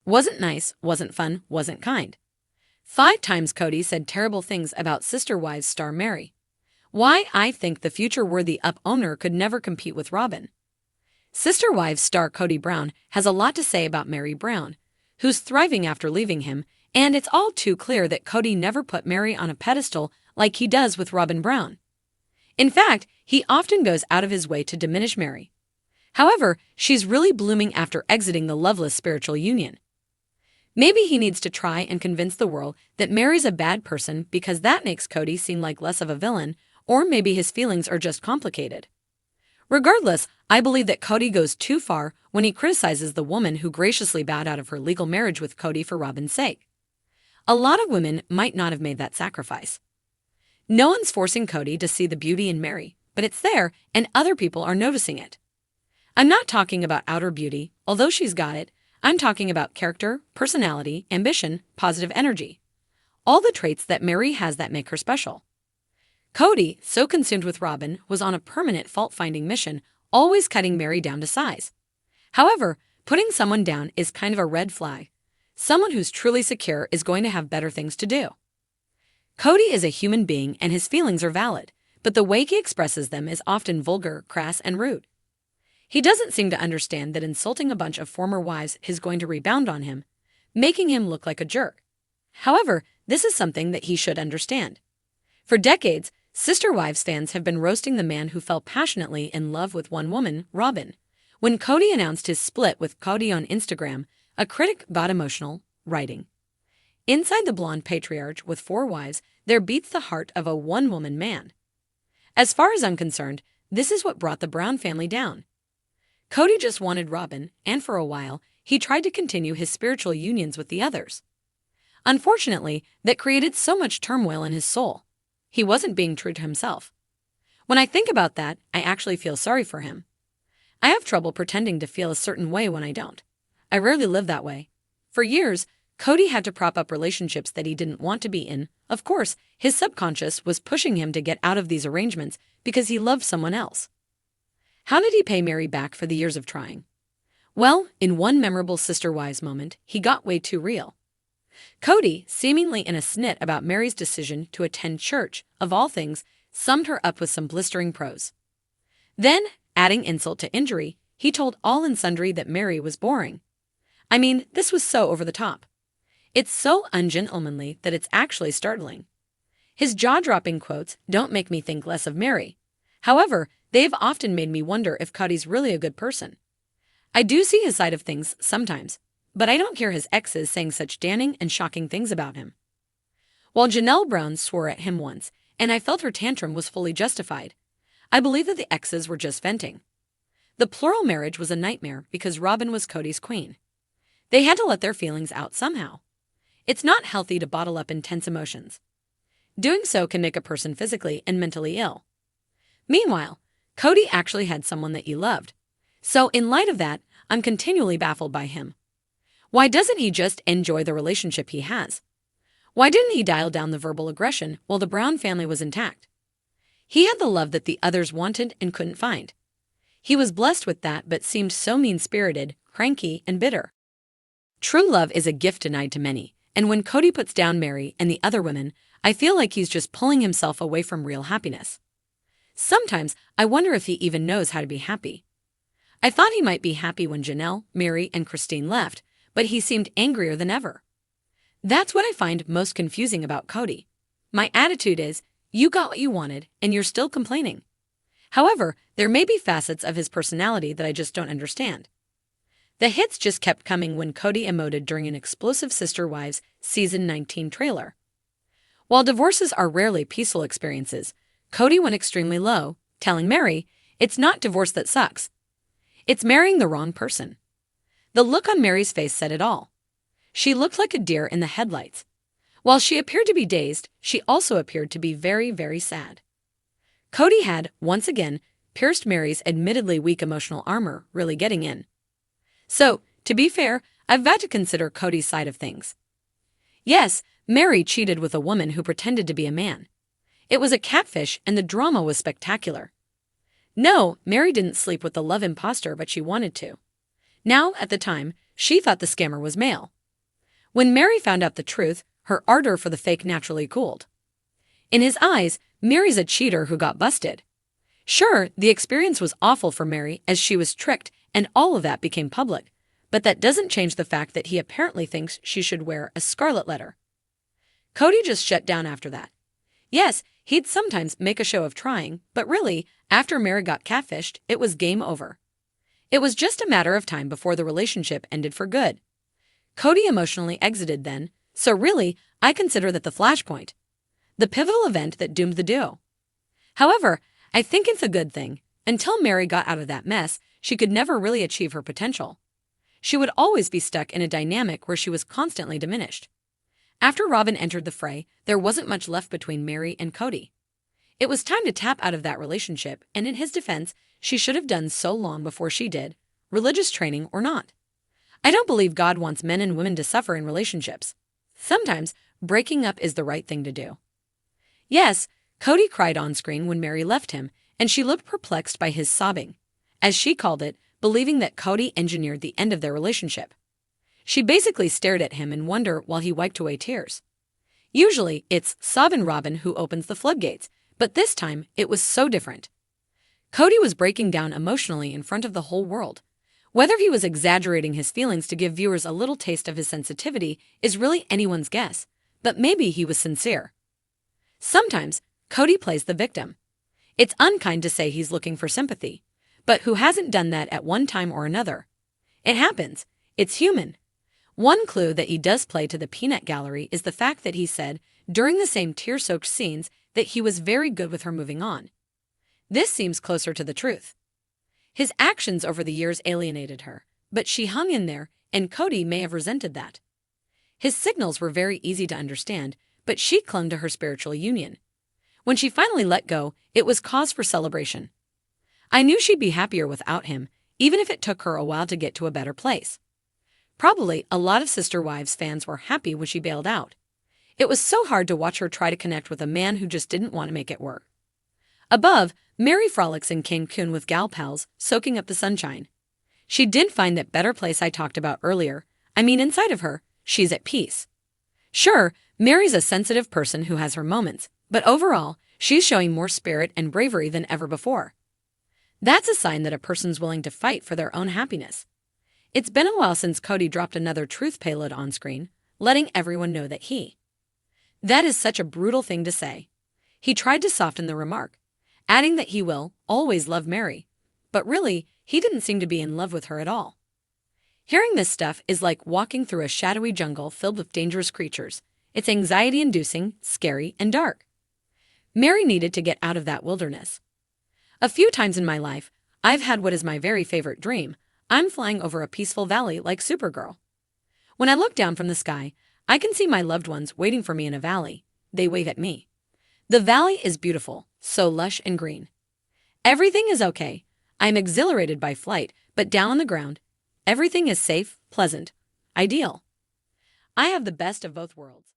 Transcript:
Wasn't nice, wasn't fun, wasn't kind. 5 times Kody said terrible things about Sister Wives star Meri. Why I think the future worthy up owner could never compete with Robyn. Sister Wives star Kody Brown has a lot to say about Meri Brown, who's thriving after leaving him, and it's all too clear that Kody never put Meri on a pedestal like he does with Robyn Brown. In fact, he often goes out of his way to diminish Meri. However, she's really blooming after exiting the loveless spiritual union. Maybe he needs to try and convince the world that Meri's a bad person because that makes Kody seem like less of a villain, or maybe his feelings are just complicated. Regardless, I believe that Kody goes too far when he criticizes the woman who graciously bowed out of her legal marriage with Kody for Robyn's sake. A lot of women might not have made that sacrifice. No one's forcing Kody to see the beauty in Meri, but it's there and other people are noticing it. I'm not talking about outer beauty, although she's got it. I'm talking about character, personality, ambition, positive energy. All the traits that Meri has that make her special. Kody, so consumed with Robyn, was on a permanent fault-finding mission, always cutting Meri down to size. However, putting someone down is kind of a red flag. Someone who's truly secure is going to have better things to do. Kody is a human being and his feelings are valid, but the way he expresses them is often vulgar, crass, and rude. He doesn't seem to understand that insulting a bunch of former wives is going to rebound on him, making him look like a jerk. However, this is something that he should understand. For decades, Sister Wives fans have been roasting the man who fell passionately in love with one woman, Robyn. When Kody announced his split with Kody on Instagram, a critic got emotional, writing, "Inside the blonde patriarch with 4 wives, there beats the heart of a one-woman man. As far as I'm concerned, this is what brought the Brown family down. Kody just wanted Robyn, and for a while, he tried to continue his spiritual unions with the others. Unfortunately, that created so much turmoil in his soul. He wasn't being true to himself. When I think about that, I actually feel sorry for him. I have trouble pretending to feel a certain way when I don't. I rarely live that way. For years, Kody had to prop up relationships that he didn't want to be in. Of course, his subconscious was pushing him to get out of these arrangements because he loved someone else. How did he pay Meri back for the years of trying? Well, in one memorable Sister Wives moment, he got way too real. Kody, seemingly in a snit about Meri's decision to attend church, of all things, summed her up with some blistering prose. Then, adding insult to injury, he told all and sundry that Meri was boring. I mean, this was so over the top. It's so ungentlemanly that it's actually startling. His jaw-dropping quotes don't make me think less of Meri. However, they've often made me wonder if Kody's really a good person. I do see his side of things sometimes, but I don't hear his exes saying such damning and shocking things about him. While Janelle Brown swore at him once, and I felt her tantrum was fully justified, I believe that the exes were just venting. The plural marriage was a nightmare because Robyn was Kody's queen. They had to let their feelings out somehow. It's not healthy to bottle up intense emotions. Doing so can make a person physically and mentally ill. Meanwhile, Kody actually had someone that he loved. So in light of that, I'm continually baffled by him. Why doesn't he just enjoy the relationship he has? Why didn't he dial down the verbal aggression while the Brown family was intact? He had the love that the others wanted and couldn't find. He was blessed with that but seemed so mean-spirited, cranky, and bitter. True love is a gift denied to many, and when Kody puts down Meri and the other women, I feel like he's just pulling himself away from real happiness. Sometimes I wonder if he even knows how to be happy. I thought he might be happy when Janelle, Meri, and Cristin left, but he seemed angrier than ever. That's what I find most confusing about Kody. My attitude is, you got what you wanted, and you're still complaining. However, there may be facets of his personality that I just don't understand. The hits just kept coming when Kody emoted during an explosive Sister Wives Season 19 trailer. While divorces are rarely peaceful experiences, Kody went extremely low, telling Meri, "It's not divorce that sucks. It's marrying the wrong person." The look on Meri's face said it all. She looked like a deer in the headlights. While she appeared to be dazed, she also appeared to be very, very sad. Kody had, once again, pierced Meri's admittedly weak emotional armor, really getting in. So, to be fair, I've got to consider Kody's side of things. Yes, Meri cheated with a woman who pretended to be a man. It was a catfish and the drama was spectacular. No, Meri didn't sleep with the love imposter, but she wanted to. Now, at the time, She thought the scammer was male. When Meri found out the truth, her ardor for the fake naturally cooled. In his eyes, Meri's a cheater who got busted. Sure, the experience was awful for Meri as she was tricked and all of that became public, but that doesn't change the fact that he apparently thinks she should wear a scarlet letter. Kody just shut down after that. Yes, he'd sometimes make a show of trying, but really, after Meri got catfished, it was game over. It was just a matter of time before the relationship ended for good. Kody emotionally exited then, so really, I consider that the flashpoint. The pivotal event that doomed the duo. However, I think it's a good thing. Until Meri got out of that mess, she could never really achieve her potential. She would always be stuck in a dynamic where she was constantly diminished. After Robyn entered the fray, there wasn't much left between Meri and Kody. It was time to tap out of that relationship, and in his defense, she should have done so long before she did, religious training or not. I don't believe God wants men and women to suffer in relationships. Sometimes, breaking up is the right thing to do. Yes, Kody cried on screen when Meri left him, and she looked perplexed by his sobbing, as she called it, believing that Kody engineered the end of their relationship. She basically stared at him in wonder while he wiped away tears. Usually, it's sobbing Robyn who opens the floodgates, but this time, it was so different. Kody was breaking down emotionally in front of the whole world. Whether he was exaggerating his feelings to give viewers a little taste of his sensitivity is really anyone's guess, but maybe he was sincere. Sometimes, Kody plays the victim. It's unkind to say he's looking for sympathy, but who hasn't done that at one time or another? It happens. It's human. One clue that he does play to the peanut gallery is the fact that he said, during the same tear-soaked scenes, that he was very good with her moving on. This seems closer to the truth. His actions over the years alienated her, but she hung in there, and Kody may have resented that. His signals were very easy to understand, but she clung to her spiritual union. When she finally let go, it was cause for celebration. I knew she'd be happier without him, even if it took her a while to get to a better place. Probably a lot of Sister Wives fans were happy when she bailed out. It was so hard to watch her try to connect with a man who just didn't want to make it work. Above, Meri frolics in Cancun with gal pals, soaking up the sunshine. She did find that better place I talked about earlier. Inside of her, she's at peace. Sure, Meri's a sensitive person who has her moments, but overall, she's showing more spirit and bravery than ever before. That's a sign that a person's willing to fight for their own happiness. It's been a while since Kody dropped another truth payload on screen, letting everyone know that That is such a brutal thing to say. He tried to soften the remark, adding that he will always love Meri, but really, he didn't seem to be in love with her at all. Hearing this stuff is like walking through a shadowy jungle filled with dangerous creatures. It's anxiety-inducing, scary, and dark. Meri needed to get out of that wilderness. A few times in my life, I've had what is my very favorite dream. I'm flying over a peaceful valley like Supergirl. When I look down from the sky, I can see my loved ones waiting for me in a valley. They wave at me. The valley is beautiful, so lush and green. Everything is okay. I'm exhilarated by flight, but down on the ground, everything is safe, pleasant, ideal. I have the best of both worlds.